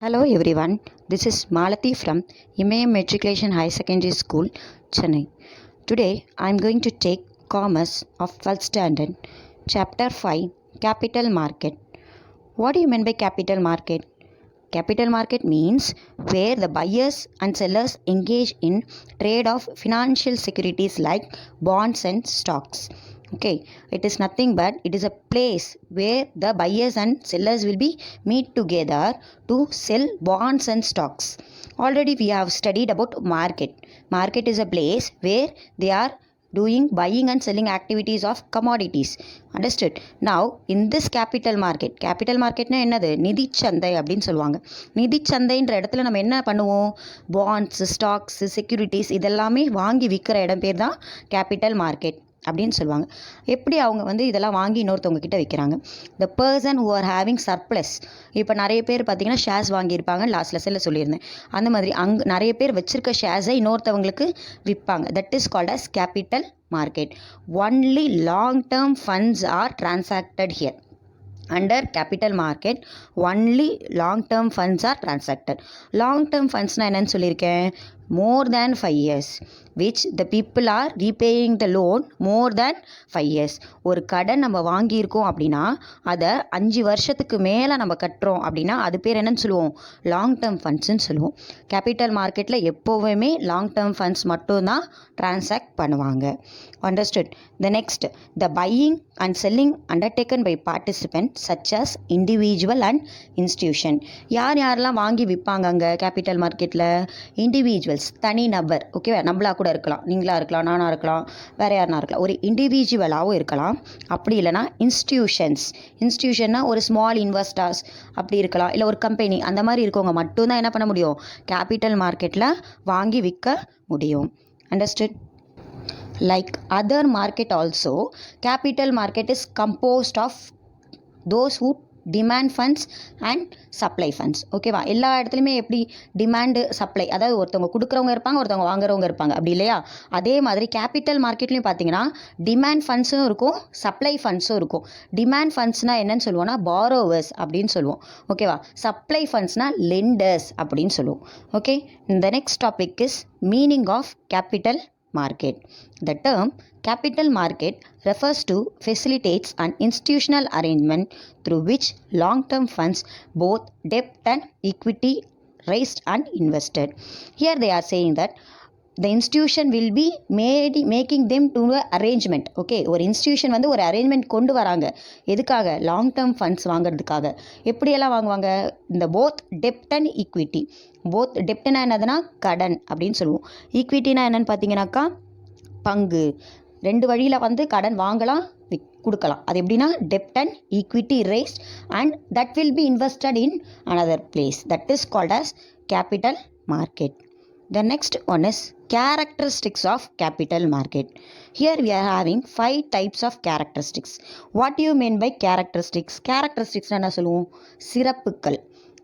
Hello everyone, this is Malati from Imayam Matriculation High Secondary School, Chennai. Today I am going to take Commerce of 12th Standard, Chapter 5, Capital Market. What do you mean by capital market? Capital market means where the buyers and sellers engage in trade of financial securities like bonds and stocks. Okay, it is nothing but it is a place where the buyers and sellers will be meet together to sell bonds and stocks. Already we have studied about market. Market is a place where they are doing buying and selling activities of commodities. Understood? Now in this capital marketனா என்னது நிதிச்சந்தை அப்படின்னு சொல்லுவாங்க. நிதிச்சந்தைன்ற இடத்துல நம்ம என்ன பண்ணுவோம், bonds, stocks, securities இதெல்லாமே வாங்கி விற்கிற இடம் பேர் தான் கேபிட்டல் மார்க்கெட் அப்படின்னு சொல்லுவாங்க. எப்படி அவங்க இதெல்லாம் வாங்கி இன்னொருத்தவங்க கிட்ட விற்கிறாங்க. த person who are having surplus. இப்போ நிறைய பேர் பார்த்தீங்கன்னா ஷேர்ஸ் வாங்கியிருப்பாங்க, லாஸ்ட் லெசனில் சொல்லியிருந்தேன். அந்த மாதிரி நிறைய பேர் வச்சிருக்க ஷேர்ஸை இன்னொருத்தவங்களுக்கு விற்பாங்க. That is called as capital market. Only long term funds are transacted here. Under capital market only long term funds are transacted. Long term funds na enna sollirken, more than 5 years which the people are repaying the loan more than 5 years. ஒரு கடன் நம்ம வாங்கியிருக்கோம் அப்படின்னா அதை 5 வருஷத்துக்கு மேலே நம்ம கட்டுறோம் அப்படின்னா அது பேர் என்னன்னு சொல்லுவோம், லாங் டேர்ம் ஃபண்ட்ஸ்ன்னு சொல்லுவோம். கேபிட்டல் மார்க்கெட்டில் எப்போவுமே லாங் டேர்ம் ஃபண்ட்ஸ் மட்டும்தான் டிரான்சாக்ட் பண்ணுவாங்க. Understood? The next, the buying and selling undertaken by participants such as individual and institution. யாரெல்லாம் வாங்கி விற்பாங்க அங்கே கேபிட்டல் மார்க்கெட்டில்? இண்டிவிஜுவல்ஸ், தனி நபர். ஓகேவா, நம்மளா கூட இருக்கலாம், நீங்களா இருக்கலாம், நானாக இருக்கலாம், வேறு யாருனா இருக்கலாம். ஒரு இண்டிவிஜுவலாகவும் இருக்கலாம். அப்படி இல்லைனா இன்ஸ்டியூஷன்னா ஒரு ஸ்மால் இன்வெஸ்டர்ஸ் அப்படி இருக்கலாம், இல்லை ஒரு கம்பெனி, அந்த மாதிரி இருக்கவங்க மட்டும்தான் என்ன பண்ண முடியும், கேபிட்டல் மார்க்கெட்டில் வாங்கி விற்க முடியும். Understood? Like other market also, capital market is composed of those who demand funds and supply funds. ஓகேவா, எல்லா இடத்துலையுமே எப்படி டிமாண்டு சப்ளை, அதாவது ஒருத்தவங்க கொடுக்குறவங்க இருப்பாங்க, ஒருத்தவங்க வாங்குறவங்க இருப்பாங்க, அப்படி இல்லையா? அதே மாதிரி கேபிட்டல் மார்க்கெட்லையும் பார்த்தீங்கன்னா டிமாண்ட் ஃபண்ட்ஸும் இருக்கும், சப்ளை ஃபண்ட்ஸும் இருக்கும். டிமாண்ட் ஃபண்ட்ஸ்னால் என்னன்னு சொல்லுவோம்னா பாரோவர்ஸ் அப்படின்னு சொல்லுவோம். ஓகேவா, சப்ளை ஃபண்ட்ஸ்னால் லெண்டர்ஸ் அப்படின்னு சொல்லுவோம். ஓகே, இந்த next topic is meaning of capital market. The term capital market refers to facilitates an institutional arrangement through which long-term funds, both debt and equity, raised and invested. Here they are saying that the institution will be making them to a arrangement. Okay, ஒரு institution ஒரு arrangement கொண்டு வராங்க. எதுக்காக? Long term funds வாங்குறதுக்காக. எப்படியெல்லாம் வாங்குவாங்க? இந்த both டெப்ட் அண்ட் ஈக்விட்டி. போத் டெப்ட்னா என்னதுன்னா கடன் அப்படின்னு சொல்லுவோம். ஈக்விட்டினா என்னன்னு பார்த்தீங்கன்னாக்கா பங்கு. ரெண்டு வழியில் கடன் வாங்கலாம், கொடுக்கலாம். அது எப்படின்னா டெப்ட் and equity raised and that will be invested in another place. That is called as capital market. The next one is characteristics of capital market. Here we are having 5 types of characteristics. What do you mean by characteristics? Characteristics என்ன சொல்லுவோம், சிறப்புக்கள்.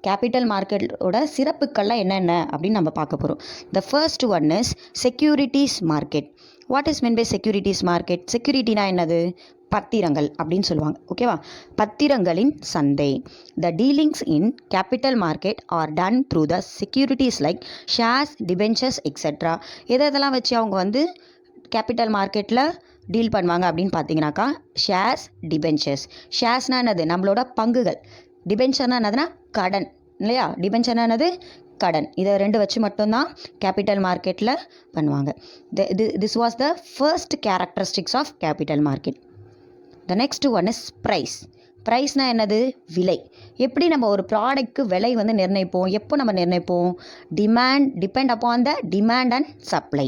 Capital மார்க்கெட்டோட சிறப்புக்கள்லாம் என்னென்ன அப்படின்னு நம்ம பார்க்க போகிறோம். The first one is securities market. What is meant by securities market? செக்யூரிட்டினா என்னது? பத்திரங்கள் அப்படின்னு சொல்லுவாங்க. ஓகேவா, பத்திரங்களின் சந்தை. The dealings in capital market are done through the securities like shares, debentures etcetera. எதெல்லாம் வச்சு அவங்க கேபிட்டல் மார்க்கெட்டில் டீல் பண்ணுவாங்க அப்படின்னு பார்த்தீங்கன்னாக்கா ஷேர்ஸ், டிபென்ச்சர்ஸ். ஷேர்ஸ்னால் என்னது? நம்மளோட பங்குகள். டிபென்ச்சர்னா என்னதுன்னா கடன், இல்லையா? டிபென்ச்சர்னா என்னது? கடன். இதை ரெண்டு வச்சு மட்டும்தான் கேபிட்டல் மார்க்கெட்டில் பண்ணுவாங்க. This was the first characteristics of capital market. The next one is price. ப்ரைஸ்னா என்னது? விலை. எப்படி நம்ம ஒரு ப்ராடக்ட்க்கு விலை நிர்ணயிப்போம்? எப்போ நம்ம நிர்ணயிப்போம்? Depend upon the demand and supply.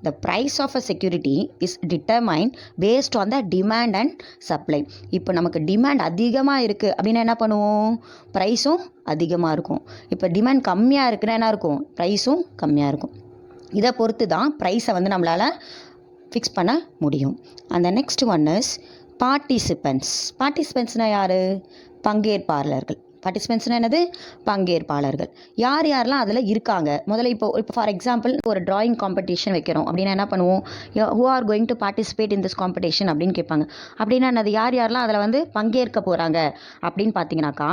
The price of a security is determine based on the demand and supply. இப்போ நமக்கு டிமாண்ட் அதிகமாக இருக்குது அப்படின்னா என்ன பண்ணுவோம்? ப்ரைஸும் அதிகமாக இருக்கும். இப்போ டிமாண்ட் கம்மியாக இருக்குன்னா என்ன இருக்கும்? ப்ரைஸும் கம்மியாக இருக்கும். இதை பொறுத்து தான் ப்ரைஸை நம்மளால் ஃபிக்ஸ் பண்ண முடியும். அந்த நெக்ஸ்ட் ஒன் இஸ் பார்ட்டிசிபென்ட்ஸ். பார்ட்டிசிபென்ட்ஸ்னால் யார்? பங்கேற்பாளர்கள். பார்ட்டிசிபென்ட்ஸ்னால் என்னது? பங்கேற்பாளர்கள். யாரெல்லாம் அதில் இருக்காங்க? முதல்ல இப்போ ஃபார் எக்ஸாம்பிள் ஒரு ட்ராயிங் காம்படிஷன் வைக்கிறோம் அப்படின்னா என்ன பண்ணுவோம்? Who are going to participate in this competition அப்படின்னு கேட்பாங்க. அப்படின்னா என்னது? யாரெல்லாம் அதில் பங்கேற்க போகிறாங்க அப்படின்னு பார்த்தீங்கன்னாக்கா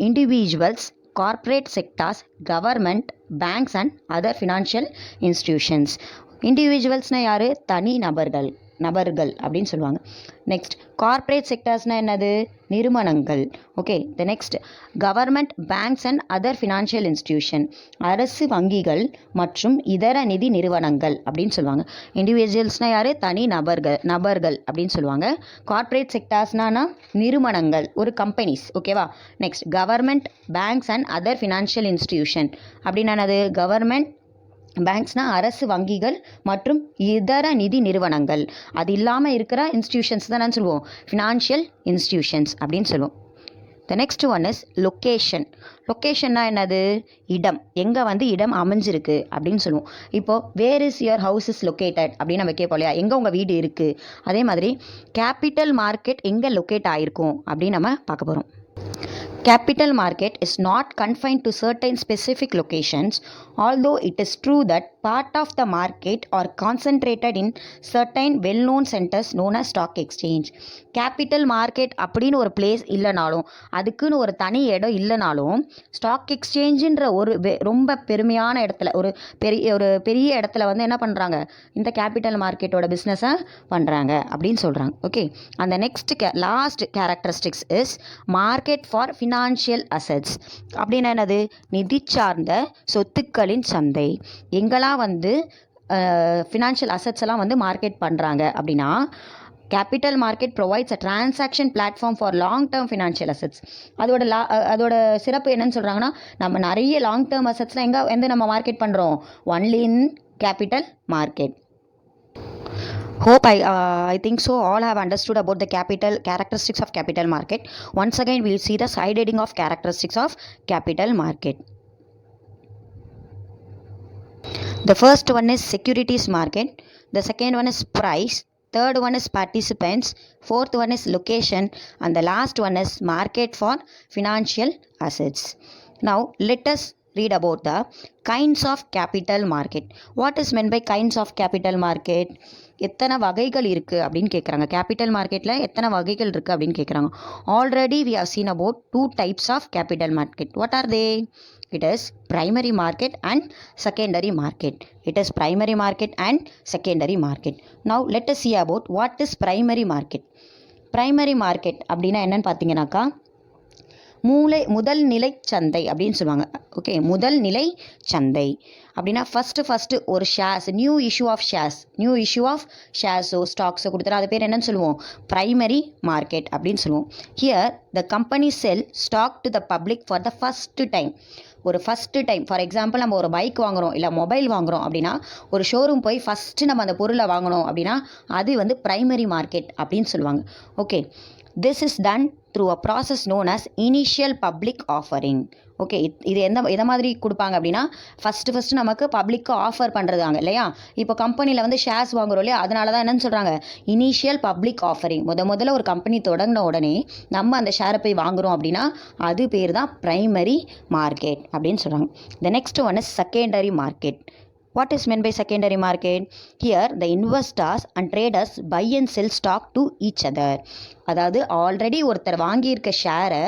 individuals, corporate sectors, government, banks and other financial institutions. இண்டிவிஜுவல்ஸ்னால் யார்? தனி நபர்கள் அப்படின்னு சொல்லுவாங்க. நெக்ஸ்ட் கார்ப்பரேட் செக்டர்ஸ்னால் என்னது? நிறுவனங்கள். Okay, the next government, banks and other financial institution, அரசு வங்கிகள் மற்றும் இதர நிதி நிறுவனங்கள் அப்படின்னு சொல்லுவாங்க. இண்டிவிஜுவல்ஸ்னால் யார்? தனி நபர்கள் அப்படின்னு சொல்லுவாங்க. கார்ப்பரேட் செக்டர்ஸ்னா நிறுவனங்கள், ஒரு கம்பெனிஸ். ஓகேவா? Next government, banks and other financial institution அப்படின்னா என்னது? கவர்மெண்ட், பேங்க்ஸ்னால் அரசு வங்கிகள் மற்றும் இதர நிதி நிறுவனங்கள். அது இல்லாமல் இருக்கிற இன்ஸ்டிடியூஷன்ஸ் தான் நான் சொல்லுவோம் ஃபினான்ஷியல் இன்ஸ்டிடியூஷன்ஸ் அப்படின்னு சொல்லுவோம். The next one is location. லொக்கேஷன்னா என்னது? இடம். எங்கே இடம் அமைஞ்சிருக்கு அப்படின்னு சொல்லுவோம். இப்போது where is your house is located அப்படின்னு நம்ம கேட்போம் இல்லையா? எங்கே உங்கள் வீடு இருக்குது. அதே மாதிரி கேபிட்டல் மார்க்கெட் எங்கே லொக்கேட் ஆகிருக்கும் அப்படின்னு நம்ம பார்க்க போகிறோம். Capital market is not confined to certain specific locations, although it is true that part of the market are concentrated in certain well-known centers known as stock exchange. Capital market அப்படின்னு ஒரு place இல்லைனாலும், அதுக்குன்னு ஒரு தனி இடம் இல்லைனாலும், stock எக்ஸ்சேஞ்சுன்ற ஒரு ரொம்ப பெருமையான இடத்துல, ஒரு பெரிய இடத்துல என்ன பண்ணுறாங்க? இந்த கேபிட்டல் மார்க்கெட்டோட பிஸ்னஸை பண்ணுறாங்க அப்படின்னு சொல்கிறாங்க. ஓகே, அந்த next last characteristics is market for financial assets. அப்படின்னா என்னது? நிதி சார்ந்த சொத்துக்களின் சந்தை. எங்கெல்லாம் ஃபினான்ஷியல் அசெட்ஸ் எல்லாம் மார்க்கெட் பண்ணுறாங்க அப்படின்னா, capital market provides a transaction platform for long term financial assets. அதோட சிறப்பு என்னன்னு சொல்கிறாங்கன்னா, நம்ம நிறைய லாங் டேர்ம் அசெட்ஸ்லாம் நம்ம மார்க்கெட் பண்ணுறோம்? Only in capital market. Hope I think so all have understood about the characteristics of capital market. Once again we will see the side heading of characteristics of capital market. The first one is securities market, the second one is price, third one is participants, fourth one is location, and the last one is market for financial assets. Now let us read about the kinds of capital market. What is meant by kinds of capital market? எத்தனை வகைகள் இருக்குது அப்படின்னு கேட்குறாங்க. Capital மார்க்கெட்டில் எத்தனை வகைகள் இருக்குது அப்படின்னு கேட்குறாங்க. Already we have seen about 2 types of capital market. What are they? It is primary market and secondary market. It is primary market and secondary market. Now let us see about what is primary market. Primary market அப்படின்னா என்னன்னு பார்த்தீங்கன்னாக்கா, முதல் நிலை சந்தை அப்படின்னு சொல்லுவாங்க. Okay, முதல் நிலை சந்தை அப்படின்னா ஃபஸ்ட்டு ஒரு ஷேர்ஸ், நியூ இஷ்யூ ஆஃப் ஷேர்ஸோ ஸ்டாக்ஸோ கொடுத்துரு, அது பேர் என்னன்னு சொல்லுவோம்? பிரைமரி மார்க்கெட் அப்படின்னு சொல்லுவோம். Here the company sell stock to the public for the first time. ஒரு ஃபஸ்ட்டு டைம், ஃபார் எக்ஸாம்பிள் நம்ம ஒரு பைக் வாங்குகிறோம் இல்லை மொபைல் வாங்குகிறோம் அப்படின்னா, ஒரு ஷோரூம் போய் ஃபஸ்ட்டு நம்ம அந்த பொருளை வாங்கணும் அப்படின்னா அது பிரைமரி மார்க்கெட் அப்படின்னு சொல்லுவாங்க. Okay, this is done through a process known as initial public offering. Okay, இது எதை மாதிரி கொடுப்பாங்க அப்படின்னா, ஃபஸ்ட்டு நமக்கு பப்ளிக்கு ஆஃபர் பண்ணுறதாங்க இல்லையா? இப்போ கம்பெனியில் ஷேர்ஸ் வாங்குறோம் இல்லையா? அதனால தான் என்னன்னு சொல்கிறாங்க? Initial public offering. முதல்ல ஒரு கம்பெனி தொடங்கின உடனே நம்ம அந்த ஷேரை போய் வாங்குகிறோம் அப்படின்னா அது பேர் தான் பிரைமரி மார்க்கெட் அப்படின்னு சொல்கிறாங்க. த next one is secondary market. What is meant by secondary market? Here the investors and traders buy and sell stock to each other. அதாவது ஆல்ரெடி ஒருத்தர் வாங்கியிருக்க ஷேரை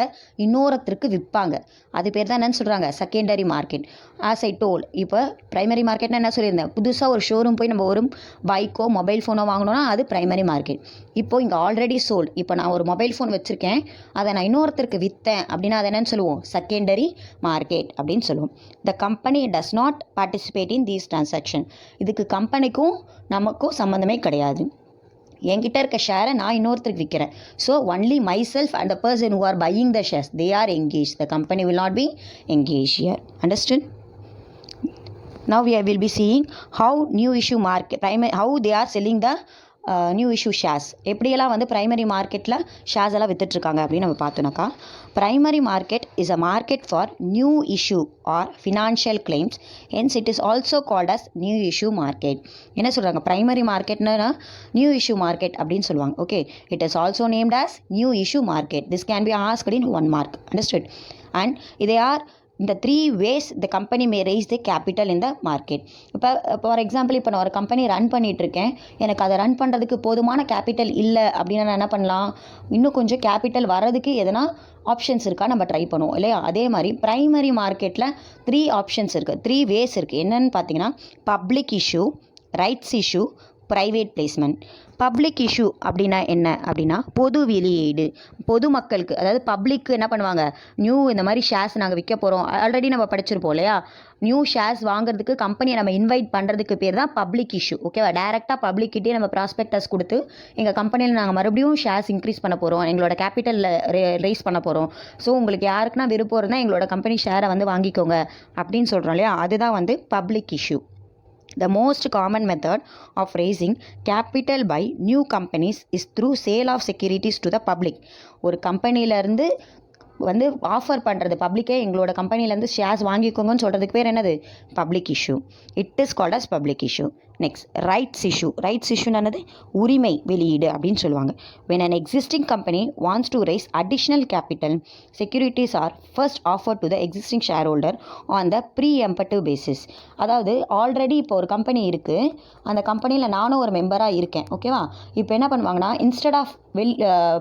இன்னொருத்தருக்கு விற்பாங்க. அது பேர் தான் என்னன்னு சொல்கிறாங்க? Secondary market. As I told, இப்போ பிரைமரி மார்க்கெட்னா என்ன சொல்லியிருந்தேன்? புதுசாக ஒரு ஷோரூம் போய் நம்ம ஒரு பைக்கோ மொபைல் ஃபோனோ வாங்கினோன்னா அது பிரைமரி மார்க்கெட். இப்போது இங்கே ஆல்ரெடி சோல்ட். இப்போ நான் ஒரு மொபைல் ஃபோன் வச்சுருக்கேன், அதை நான் இன்னொருத்தருக்கு விற்றேன் அப்படின்னா அதை என்னன்னு சொல்லுவோம்? செகண்டரி மார்க்கெட் அப்படின்னு சொல்லுவோம். The company does not participate in these transaction. இதுக்கு கம்பெனிக்கும் நமக்கும் சம்மந்தமே கிடையாது. என்கிட்ட இருக்க ஷேரை நான் இன்னொருத்தருக்கு விற்கிறேன். So only myself and the person who are buying the shares, they are engage. The company will not be engage here. Understood? Now we will be seeing how new issue market, how they are selling the new issue shares. எப்படியெல்லாம் primary மார்க்கெட்டில் shares எல்லாம் விற்றுட்ருக்காங்க அப்படின்னு நம்ம பார்த்தோன்னாக்கா, primary market is a market for new issue or financial claims, hence it is also called as new issue market. என்ன சொல்கிறாங்க? Primary மார்க்கெட்னா நியூ இஷ்யூ மார்க்கெட் அப்படின்னு சொல்லுவாங்க. Okay, it is also named as new issue market. This can be asked in 1 mark. Understood? And they are இந்த 3 ways the company may raise the capital in the market. இப்போ for example இப்போ நான் ஒரு company run பண்ணிகிட்ருக்கேன், எனக்கு அதை run பண்ணுறதுக்கு போதுமான கேபிட்டல் இல்லை அப்படின்னா நான் என்ன பண்ணலாம், இன்னும் கொஞ்சம் கேபிட்டல் வர்றதுக்கு எதனா ஆப்ஷன்ஸ் இருக்கா நம்ம ட்ரை பண்ணுவோம் இல்லையா. அதே மாதிரி ப்ரைமரி மார்க்கெட்டில் 3 ஆப்ஷன்ஸ் இருக்குது, 3 வேஸ் இருக்குது. என்னென்னு பார்த்தீங்கன்னா public issue, rights issue, private placement. Public issue அப்படின்னா என்ன அப்படின்னா பொது வெளியீடு, பொதுமக்களுக்கு, அதாவது பப்ளிக்கு என்ன பண்ணுவாங்க, நியூ இந்த மாதிரி ஷேர்ஸ் நாங்கள் விற்க போகிறோம், ஆல்ரெடி நம்ம படிச்சிருப்போம் இல்லையா, நியூ ஷேர்ஸ் வாங்குறதுக்கு கம்பெனியை நம்ம இன்வைட் பண்ணுறதுக்கு பேர் தான் பப்ளிக் இஷ்யூ. ஓகேவா, டேரெக்டாக பப்ளிக்கிட்டே நம்ம ப்ராஸ்பெக்டஸ் கொடுத்து எங்கள் கம்பெனியில் நாங்கள் மறுபடியும் ஷேர்ஸ் இன்க்ரீஸ் பண்ண போகிறோம், எங்களோட கேபிட்டலில் ரைஸ் பண்ண போகிறோம், ஸோ உங்களுக்கு யாருக்குன்னா விருப்பம் இருந்தால் எங்களோட கம்பெனி ஷேரை வந்து வாங்கிக்கோங்க அப்படின்னு சொல்கிறோம் இல்லையா, அதுதான் வந்து public issue. The most common method of raising capital by new companies is through sale of securities to the public. ஒரு கம்பெனியிலேருந்து வந்து ஆஃபர் பண்ணுறது, பப்ளிக்கே எங்களோட கம்பெனிலேருந்து ஷேர்ஸ் வாங்கிக்கோங்கன்னு சொல்கிறதுக்கு பேர் என்னது, public issue. It is called as public issue. Next rights issue. Rights இஷ்யூன்னு உரிமை வெளியீடு அப்படின்னு சொல்லுவாங்க. when an existing company wants to raise additional capital, securities are first offered to the existing shareholder on the preemptive basis. அதாவது already இப்போ ஒரு company இருக்குது, அந்த கம்பெனியில் நானும் ஒரு மெம்பராக இருக்கேன். ஓகேவா, இப்போ என்ன பண்ணுவாங்கன்னா இன்ஸ்டெட் ஆஃப்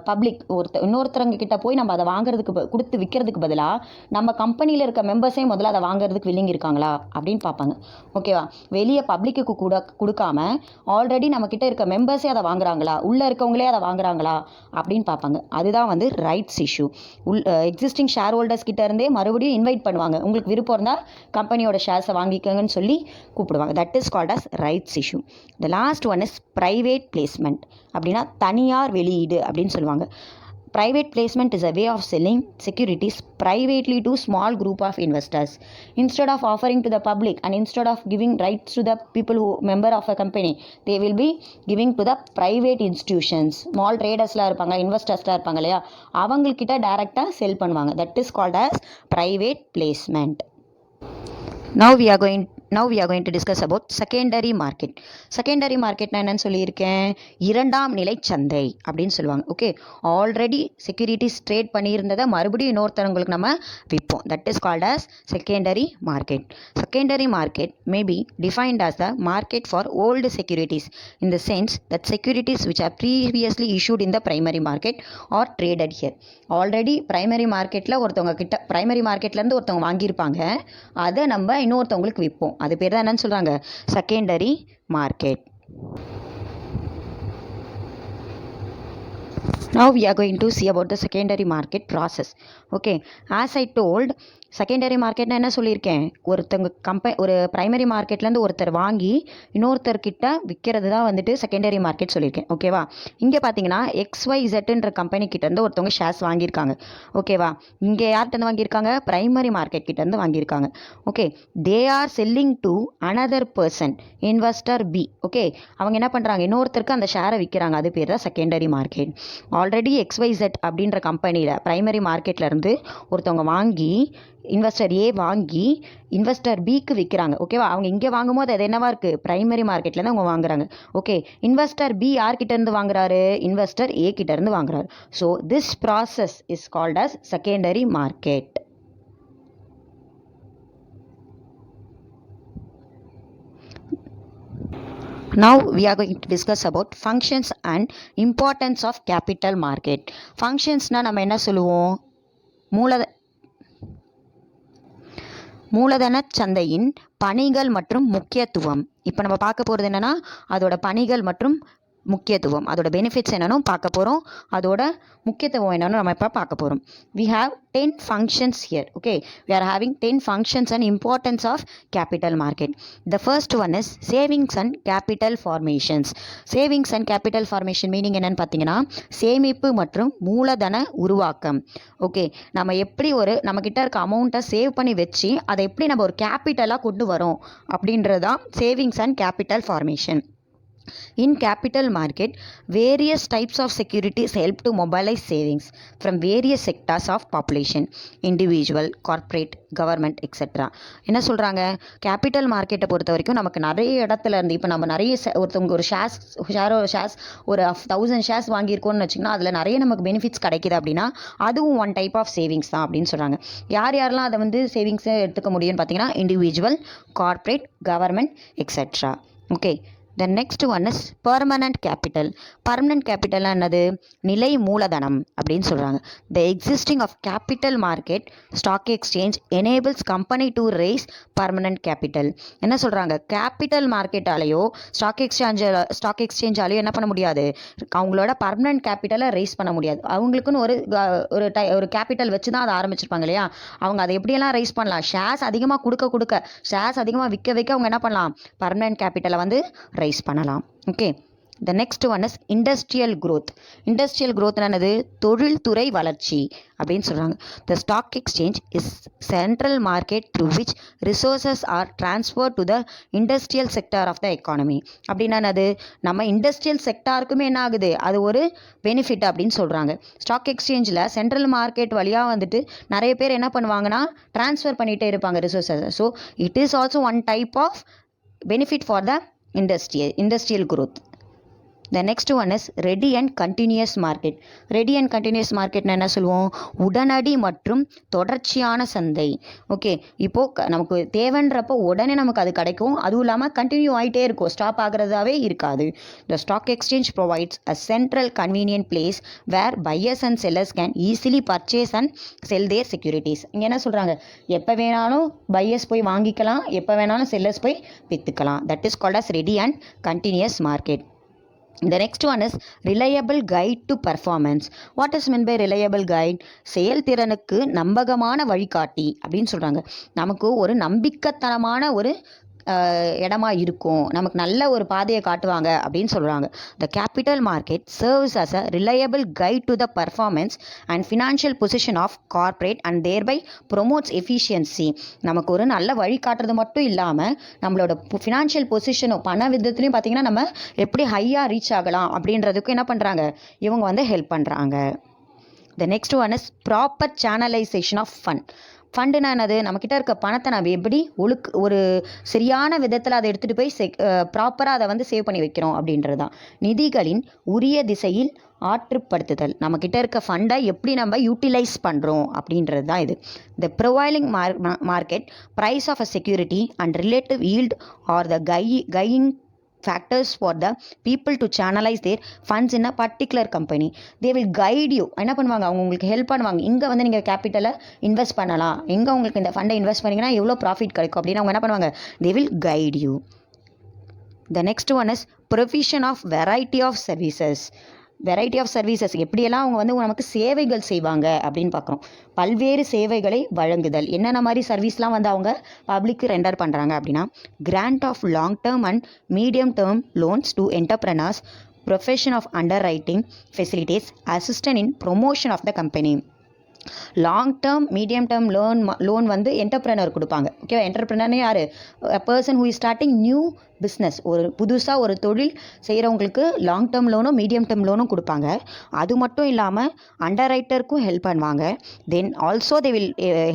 பப்ளிக் இன்னொருத்தரங்க கிட்ட போய் நம்ம அதை வாங்குறதுக்கு கொடுத்து விற்கிறதுக்கு பதிலாக நம்ம கம்பெனியில் இருக்க மெம்பர்ஸே முதல்ல அதை வாங்குறதுக்கு வில்லிங் இருக்காங்களா அப்படின்னு பார்ப்பாங்க. ஓகேவா, வெளியே பப்ளிக்கு கூட கொடுக்காம ஆல்ரெடி நம்மக்கிட்ட இருக்க மெம்பர்ஸே அதை வாங்குறாங்களா, உள்ளே இருக்கவங்களே அதை வாங்குறாங்களா அப்படின்னு பார்ப்பாங்க. அதுதான் வந்து rights issue. Existing shareholders கிட்ட இருந்தே மறுபடியும் இன்வைட் பண்ணுவாங்க, உங்களுக்கு விருப்பம் இருந்தால் கம்பெனியோட ஷேர்ஸை வாங்கிக்கோங்கன்னு சொல்லி கூப்பிடுவாங்க. That is called as rights issue. The last one is private placement. அப்படின்னா தனியார் வெளியீடு அப்படின்னு சொல்லுவாங்க. Private placement is a way of selling securities privately to small group of investors. Instead of offering to the public and instead of giving rights to the people who member of a company, they will be giving to the private institutions. Small traders-லாம் இருப்பாங்க, இன்வெஸ்டர்ஸ்லாம் இருப்பாங்க இல்லையா, அவங்கக்கிட்ட டைரெக்டாக செல் பண்ணுவாங்க. That is called as private placement. Now we are going to discuss about secondary market. Secondary market நான் என்னன்னு சொல்லியிருக்கேன், இரண்டாம் நிலை சந்தை அப்படின்னு சொல்லுவாங்க. ஓகே, ஆல்ரெடி செக்யூரிட்டிஸ் ட்ரேட் பண்ணியிருந்ததை மறுபடியும் இன்னொருத்தவங்களுக்கு நம்ம விற்போம். That is called as secondary market. Secondary market may be defined as the market for old securities in the sense that securities which are previously issued in the primary market are traded here. Already primary மார்க்கெட்டில் ஒருத்தவங்க கிட்ட, primary மார்க்கெட்லேருந்து ஒருத்தவங்க வாங்கியிருப்பாங்க, அதை நம்ம இன்னொருத்தவங்களுக்கு விற்போம். அது பேர் தான் என்னன்னு சொல்கிறாங்க, secondary market. Now we are going to see about the secondary market process. Okay, as I told, secondary மார்க்கெட்னா என்ன சொல்லியிருக்கேன், ஒருத்தவங்க ஒரு ப்ரைமரி மார்க்கெட்லேருந்து ஒருத்தர் வாங்கி இன்னொருத்தர்கிட்ட விற்கிறது தான் வந்துட்டு செகண்டரி மார்க்கெட் சொல்லியிருக்கேன். ஓகேவா, இங்கே பார்த்தீங்கன்னா XYZன்ற கம்பெனிக்கிட்டேருந்து ஒருத்தவங்க ஷேர்ஸ் வாங்கியிருக்காங்க. ஓகேவா, இங்கே யார்கிட்டருந்து வாங்கியிருக்காங்க, ப்ரைமரி மார்க்கெட் கிட்டேருந்து வாங்கியிருக்காங்க. Okay, they are selling to another person, investor B. Okay, அவங்க என்ன பண்ணுறாங்க, இன்னொருத்தருக்கு அந்த ஷேரை விற்கிறாங்க, அது பேர் தான் செகண்டரி மார்க்கெட். ஆல்ரெடி XYZ அப்படின்ற கம்பெனியில் ப்ரைமரி மார்க்கெட்லேருந்து ஒருத்தவங்க வாங்கி, இன்வெஸ்டர் ஏ வாங்கி இன்வெஸ்டர் பிக்கு விற்கிறாங்க. ஓகேவா, அவங்க இங்கே வாங்கும்போது அது என்னவா இருக்குது, ப்ரைமரி மார்க்கெட்லேருந்து அவங்க வாங்குறாங்க. ஓகே, இன்வெஸ்டர் பி யார்கிட்டேருந்து வாங்குறாரு, இன்வெஸ்டர் ஏ கிட்டேருந்து வாங்குறாரு. So this process is called as secondary market. Now we are going to discuss about functions and importance of capital market. Functionsனா நம்ம என்ன சொல்லுவோம், மூலதன சந்தையின் பணிகள் மற்றும் முக்கியத்துவம். இப்போ நம்ம பார்க்க போகிறது என்னென்னா அதோட பணிகள் மற்றும் முக்கியத்துவம், அதோட பெனிஃபிட்ஸ் என்னன்னு பார்க்க போகிறோம், அதோட முக்கியத்துவம் என்னன்னு நம்ம இப்போ பார்க்க போகிறோம். We have 10 functions here. Okay, we are having 10 functions and importance of capital market. The first one is savings and capital formations. Savings and capital formation meaning என்னன்னு பார்த்தீங்கன்னா சேமிப்பு மற்றும் மூலதன உருவாக்கம். ஓகே, நம்ம எப்படி நம்மக்கிட்ட இருக்க அமௌண்ட்டை சேவ் பண்ணி வச்சு அதை எப்படி நம்ம ஒரு கேபிட்டலாக கொண்டு வரோம் அப்படின்றது தான் savings and capital formation. In capital market, various types of securities help to mobilize savings from various sectors of population, individual, corporate, government, etc. என்ன சொல்கிறாங்க, கேபிட்டல் மார்க்கெட்டை பொறுத்த வரைக்கும் நமக்கு நிறைய இடத்துல இருந்து இப்போ நம்ம நிறைய ஒருத்தவங்க ஒரு ஷேர்ஸ் ஒரு 1000 ஷேர்ஸ் வாங்கியிருக்கோம்னு வச்சிங்கன்னா அதில் நிறைய நமக்கு பெனிஃபிட்ஸ் கிடைக்கிது அப்படின்னா அதுவும் ஒன் டைப் ஆஃப் சேவிங்ஸ் தான் அப்படின்னு சொல்கிறாங்க. யாரெல்லாம் அதை வந்து சேவிங்ஸை எடுத்துக்க முடியும்னு பார்த்தீங்கன்னா individual, corporate, government, etcetera. Okay, the next one is permanent capital. Permanent capital என்னது, நிலை மூலதனம் அப்படின்னு சொல்கிறாங்க. The existing of capital market stock exchange enables company to raise permanent capital. என்ன சொல்கிறாங்க, கேபிட்டல் மார்க்கெட்டாலேயோ ஸ்டாக் எக்ஸ்சேஞ்சாலேயோ என்ன பண்ண முடியாது, அவங்களோட பர்மனன்ட் கேபிட்டலை ரைஸ் பண்ண முடியாது. அவங்களுக்குன்னு ஒரு கேபிட்டல் வச்சு தான் அதை ஆரம்பிச்சிருப்பாங்க இல்லையா, அவங்க அதை எப்படியெல்லாம் ரைஸ் பண்ணலாம், ஷேர்ஸ் அதிகமாக கொடுக்க ஷேர்ஸ் அதிகமாக விற்க அவங்க என்ன பண்ணலாம், பர்மனன்ட் கேபிட்டலை வந்து ரைஸ் பண்ணலாம். Okay, the next one is industrial growth. Industrial growth என்னது, தொழில்துறை வளர்ச்சி அப்படின்னு சொல்கிறாங்க. The stock exchange is central market through which resources are transferred to the industrial sector of the economy. அப்படின்னா என்னது, நம்ம இண்டஸ்ட்ரியல் செக்டாருக்குமே என்ன ஆகுது, அது ஒரு பெனிஃபிட் அப்படின்னு சொல்கிறாங்க. ஸ்டாக் எக்ஸ்சேஞ்சில் சென்ட்ரல் மார்க்கெட் வழியாக வந்துட்டு நிறைய பேர் என்ன பண்ணுவாங்கன்னா ட்ரான்ஸ்ஃபர் பண்ணிகிட்டே இருப்பாங்க resources. So it is also one type of benefit for the industrial growth. The next one is ready and continuous market. Ready and continuous market என்ன சொல்லுவோம், உடனடி மற்றும் தொடர்ச்சியான சந்தை. ஓகே, இப்போது நமக்கு தேவைன்றப்போ உடனே நமக்கு அது கிடைக்கும், அதுவும் இல்லாமல் கண்டினியூ ஆகிட்டே இருக்கும், ஸ்டாப் ஆகிறதாவே இருக்காது. The stock exchange provides a central convenient place where buyers and sellers can easily purchase and sell their securities. இங்கே என்ன சொல்கிறாங்க, எப்போ வேணாலும் பையர்ஸ் போய் வாங்கிக்கலாம், எப்போ வேணாலும் செல்லர்ஸ் போய் விற்றுக்கலாம். That is called as ready and continuous market. The next one is reliable guide to performance. What is meant by reliable guide? செயல்திறனுக்கு நம்பகமான வழிகாட்டி அப்படின்னு சொல்கிறாங்க. நமக்கு ஒரு நம்பிக்கைத்தனமான ஒரு இடமா இருக்கும், நமக்கு நல்ல ஒரு பாதையை காட்டுவாங்க அப்படின்னு சொல்கிறாங்க. The capital market serves as a reliable guide to the performance and financial position of corporate and thereby promotes efficiency. நமக்கு ஒரு நல்ல வழி காட்டுறது மட்டும் இல்லாமல் நம்மளோட ஃபினான்ஷியல் பொசிஷனும் பண விதத்துலையும் பார்த்திங்கன்னா நம்ம எப்படி ஹையாக ரீச் ஆகலாம் அப்படின்றதுக்கும் என்ன பண்ணுறாங்க, இவங்க வந்து ஹெல்ப் பண்ணுறாங்க. The next one is proper channelization of fund. ஃபண்டுனா என்னது, நம்மக்கிட்ட இருக்க பணத்தை நம்ம எப்படி ஒரு சரியான விதத்தில் அதை எடுத்துகிட்டு போய் ப்ராப்பராக அதை வந்து சேவ் பண்ணி வைக்கிறோம் அப்படின்றது தான். நிதிகளின் உரிய திசையில் ஆற்றுப்படுத்துதல், நம்மக்கிட்ட இருக்க ஃபண்டை எப்படி நம்ம யூட்டிலைஸ் பண்ணுறோம் அப்படின்றது தான் இது. The prevailing market price of a security and relative yield are the guiding factors for the people to channelize their funds in a particular company. They will guide you. என்ன பண்ணுவாங்க, அவங்க உங்களுக்கு ஹெல்ப் பண்ணுவாங்க. இங்கே வந்து நீங்கள் கேபிட்டலை இன்வெஸ்ட் பண்ணலாம், எங்கே உங்களுக்கு இந்த ஃபண்டை இன்வெஸ்ட் பண்ணிங்கன்னா எவ்வளோ ப்ராஃபிட் கிடைக்கும் அப்படின்னு அவங்க என்ன பண்ணுவாங்க, they will guide you. The next one is provision of variety of services. Variety of services, எப்படியெல்லாம் அவங்க வந்து நமக்கு சேவைகள் செய்வாங்க அப்படின்னு பார்க்குறோம். பல்வேறு சேவைகளை வழங்குதல், என்னென்ன மாதிரி சர்வீஸ்லாம் வந்து அவங்க பப்ளிக்கு ரெண்டர் பண்ணுறாங்க அப்படின்னா, grant of long term and medium term loans to entrepreneurs, provision of underwriting facilities, assistance in promotion of the company. Long term medium term loan வந்து என்டர்பிரனர் கொடுப்பாங்க. ஓகேவா, என்டர்பிரனர்னு யார், person who is starting new business, ஒரு புதுசாக ஒரு தொழில் செய்கிறவங்களுக்கு லாங் டேர்ம் லோனும் மீடியம் டேர்ம் லோனும் கொடுப்பாங்க. அது மட்டும் இல்லாமல் அண்டர் ரைட்டருக்கும் ஹெல்ப் பண்ணுவாங்க. Then also they will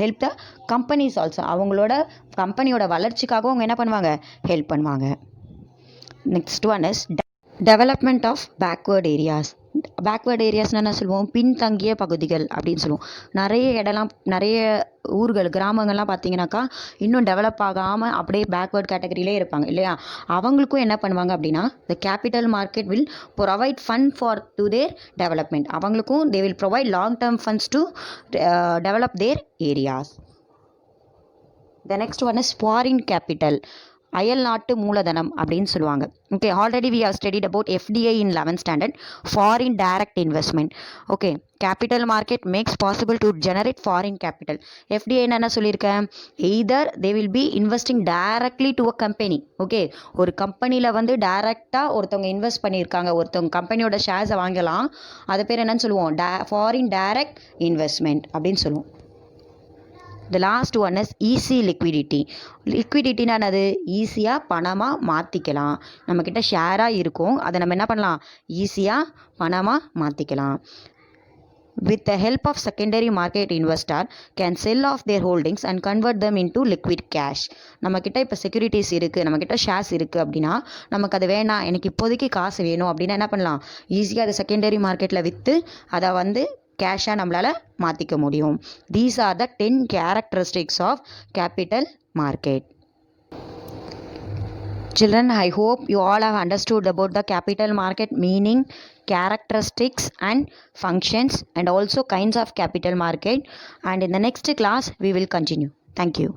help the companies also, அவங்களோட கம்பெனியோட வளர்ச்சிக்காகவும் அவங்க என்ன பண்ணுவாங்க, ஹெல்ப் பண்ணுவாங்க. Next one is development of backward areas. Backward ஏரியாஸ்னால் என்ன சொல்லுவோம், பின்தங்கிய பகுதிகள் அப்படின்னு சொல்லுவோம். நிறைய ஊர்கள் கிராமங்கள்லாம் பார்த்தீங்கன்னாக்கா இன்னும் டெவலப் ஆகாமல் அப்படியே பேக்வேர்ட் கேட்டகரியிலே இருப்பாங்க இல்லையா, அவங்களுக்கும் என்ன பண்ணுவாங்க அப்படின்னா, the capital market will provide fund for to their development. அவங்களுக்கும் they will provide long term funds to develop their areas. The next one is foreign capital, அயல் நாட்டு மூலதனம் அப்படின்னு சொல்லுவாங்க. Okay, already we have studied about FDI in 11th standard, foreign direct investment. Okay, capital market makes possible to generate foreign capital. FDI என்ன சொல்லியிருக்கேன், either they will be investing directly to a company. Okay, ஒரு கம்பெனியில் வந்து டைரெக்டாக ஒருத்தவங்க invest பண்ணியிருக்காங்க, ஒருத்தவங்க கம்பெனியோட ஷேர்ஸை வாங்கலாம், அது பேர் என்னன்னு சொல்லுவோம், ஃபாரின் டைரக்ட் இன்வெஸ்ட்மெண்ட் அப்படின்னு சொல்லுவோம். The last one is easy liquidity. லிக்விடிட்டினா என்னது? ஈஸியாக பணமாக மாற்றிக்கலாம். நம்மக்கிட்ட ஷேராக இருக்கும், அதை நம்ம என்ன பண்ணலாம்? ஈஸியாக பணமாக மாற்றிக்கலாம். With the help of secondary market investor can sell off their holdings and convert them into liquid cash. நம்மக்கிட்ட இப்போ செக்யூரிட்டிஸ் இருக்குது, நம்மக்கிட்ட ஷேர்ஸ் இருக்குது அப்படின்னா நமக்கு அது வேணாம், எனக்கு இப்போதைக்கு காசு வேணும் அப்படின்னா என்ன பண்ணலாம்? ஈஸியாக அதை செகண்டரி மார்க்கெட்டில் விற்று அதை வந்து கேஷாக நம்மளால் மாற்றிக்க முடியும். These are the 10 characteristics of capital market. Children, I hope you all have understood about the capital market meaning, characteristics and functions, and also kinds of capital market. And in the next class we will continue. Thank you.